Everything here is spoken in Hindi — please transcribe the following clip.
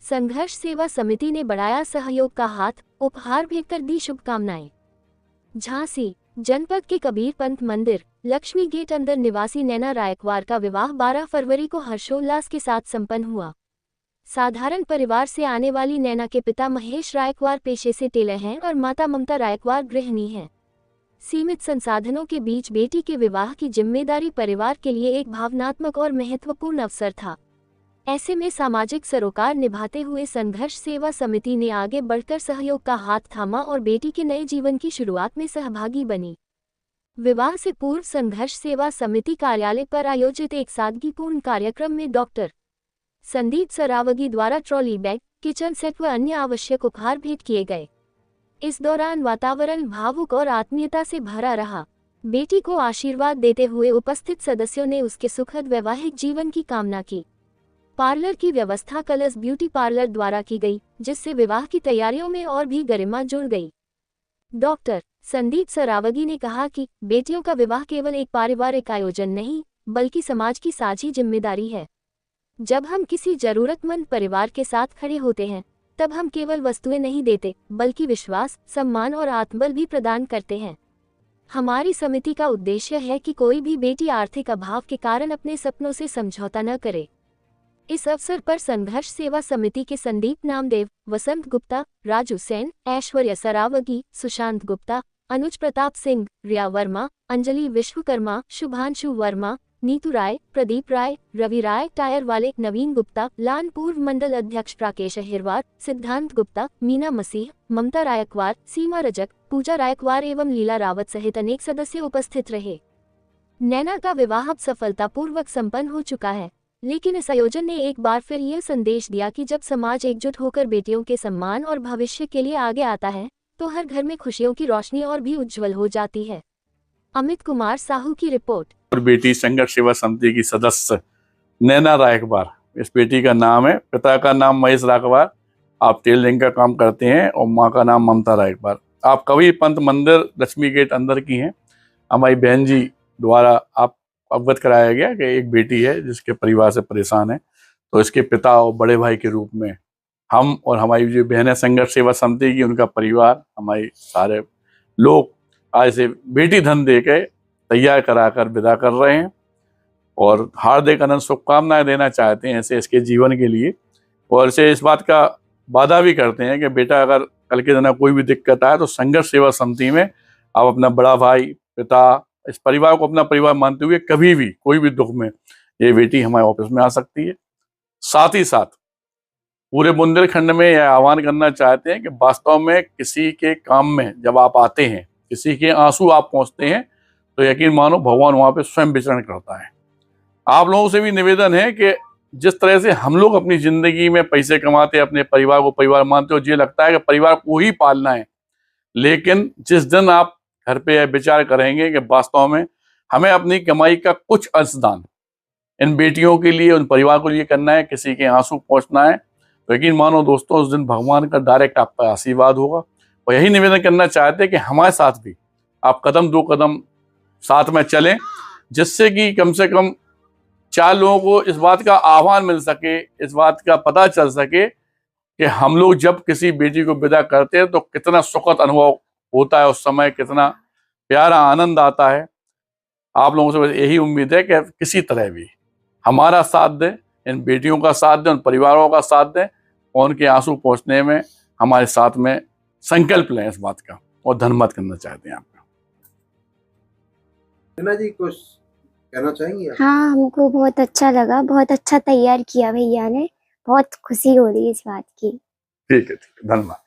संघर्ष सेवा समिति ने बढ़ाया सहयोग का हाथ, उपहार भेंटकर दी शुभकामनाएं। झांसी जनपद के कबीर पंत मंदिर लक्ष्मी गेट अंदर निवासी नैना रायकवार का विवाह 12 फरवरी को हर्षोल्लास के साथ संपन्न हुआ। साधारण परिवार से आने वाली नैना के पिता महेश रायकवार पेशे से टेलर हैं और माता ममता रायकवार गृहिणी हैं। सीमित संसाधनों के बीच बेटी के विवाह की जिम्मेदारी परिवार के लिए एक भावनात्मक और महत्वपूर्ण अवसर था। ऐसे में सामाजिक सरोकार निभाते हुए संघर्ष सेवा समिति ने आगे बढ़कर सहयोग का हाथ थामा और बेटी के नए जीवन की शुरुआत में सहभागी बनी। विवाह से पूर्व संघर्ष सेवा समिति कार्यालय पर आयोजित एक सादगीपूर्ण कार्यक्रम में डॉक्टर संदीप सरावगी द्वारा ट्रॉली बैग, किचन सेट व अन्य आवश्यक उपहार भेंट किए गए। इस दौरान वातावरण भावुक और आत्मीयता से भरा रहा। बेटी को आशीर्वाद देते हुए उपस्थित सदस्यों ने उसके सुखद वैवाहिक जीवन की कामना की। पार्लर की व्यवस्था कलर्स ब्यूटी पार्लर द्वारा की गई, जिससे विवाह की तैयारियों में और भी गरिमा जुड़ गई। डॉक्टर संदीप सरावगी ने कहा कि बेटियों का विवाह केवल एक पारिवारिक आयोजन नहीं, बल्कि समाज की साझी जिम्मेदारी है। जब हम किसी जरूरतमंद परिवार के साथ खड़े होते हैं, तब हम केवल वस्तुएं नहीं देते, बल्कि विश्वास, सम्मान और आत्मबल भी प्रदान करते हैं। हमारी समिति का उद्देश्य है कि कोई भी बेटी आर्थिक अभाव के कारण अपने सपनों से समझौता न करे। इस अवसर पर संघर्ष सेवा समिति के संदीप नामदेव, वसंत गुप्ता, राजू सेन, ऐश्वर्या सरावगी, सुशांत गुप्ता, अनुज प्रताप सिंह, रिया वर्मा, अंजलि विश्वकर्मा, शुभांशु वर्मा, नीतू राय, प्रदीप राय, रवि राय, टायर वाले, नवीन गुप्ता, लान पूर्व मंडल अध्यक्ष प्राकेश अहिरवार, सिद्धांत गुप्ता, मीना मसीह, ममता रायकवार, सीमा रजक, पूजा रायकवार एवं लीला रावत सहित अनेक सदस्य उपस्थित रहे। नैना का विवाह अब सफलतापूर्वक संपन्न हो चुका है, लेकिन इस आयोजन ने एक बार फिर यह संदेश दिया कि जब समाज एकजुट होकर बेटियों के सम्मान और भविष्य के लिए आगे आता है, तो हर घर में खुशियों की रोशनी और भी उज्जवल हो जाती है। अमित कुमार साहू की रिपोर्ट। और बेटी संघर्ष सेवा समिति की सदस्य नैना रायकवार, इस बेटी का नाम है, पिता का नाम महेश रायकवार, आप टेलरिंग का काम करते हैं, और माँ का नाम ममता रायकवार। आप कबीर पंत मंदिर लक्ष्मी गेट अंदर की हैं। हमारी बहन जी द्वारा आप अवगत कराया गया कि एक बेटी है जिसके परिवार से परेशान है, तो इसके पिता और बड़े भाई के रूप में हम और हमारी जो बहनें संघर्ष सेवा समिति की, उनका परिवार, हमारे सारे लोग आज से बेटी धन दे के तैयार कराकर विदा कर रहे हैं और हार्दिक अनंत शुभकामनाएं देना चाहते हैं ऐसे इसके जीवन के लिए। और इसे इस बात का वादा भी करते हैं कि बेटा अगर कल के दिन कोई भी दिक्कत आए तो संघर्ष सेवा समिति में आप अपना बड़ा भाई, पिता, इस परिवार को अपना परिवार मानते हुए कभी भी कोई भी दुख में ये बेटी हमारे ऑफिस में आ सकती है। साथ ही साथ पूरे बुंदेलखंड में यह आह्वान करना चाहते हैं कि वास्तव में किसी के काम में जब आप आते हैं, किसी के आंसू आप पहुंचते हैं, तो यकीन मानो भगवान वहां पे स्वयं विचरण करता है। आप लोगों से भी निवेदन है कि जिस तरह से हम लोग अपनी जिंदगी में पैसे कमाते, अपने परिवार को परिवार मानते हो, ये लगता है कि परिवार को ही पालना है, लेकिन जिस दिन आप घर पे विचार करेंगे कि वास्तव में हमें अपनी कमाई का कुछ अंशदान इन बेटियों के लिए, उन परिवार को लिए करना है, किसी के आंसू पहुंचना है, तो यकीन मानो दोस्तों उस दिन भगवान का डायरेक्ट आप पर आशीर्वाद होगा। और यही निवेदन करना चाहते हैं कि हमारे साथ भी आप कदम दो कदम साथ में चलें, जिससे कि कम से कम 4 लोगों को इस बात का आह्वान मिल सके, इस बात का पता चल सके कि हम लोग जब किसी बेटी को विदा करते हैं तो कितना सुखद अनुभव होता है, उस समय कितना प्यारा आनंद आता है। आप लोगों से बस यही उम्मीद है कि किसी तरह भी हमारा साथ दें, इन बेटियों का साथ दें, उन परिवारों का साथ दें, और उनके आंसू पहुंचने में हमारे साथ में संकल्प लें इस बात का, और धन्यवाद करना चाहते हैं आपका। नैना जी कुछ कहना चाहेंगी आप? हाँ, हमको बहुत अच्छा लगा, बहुत अच्छा तैयार किया भैया ने, बहुत खुशी हो रही है इस बात की। ठीक है, धन्यवाद।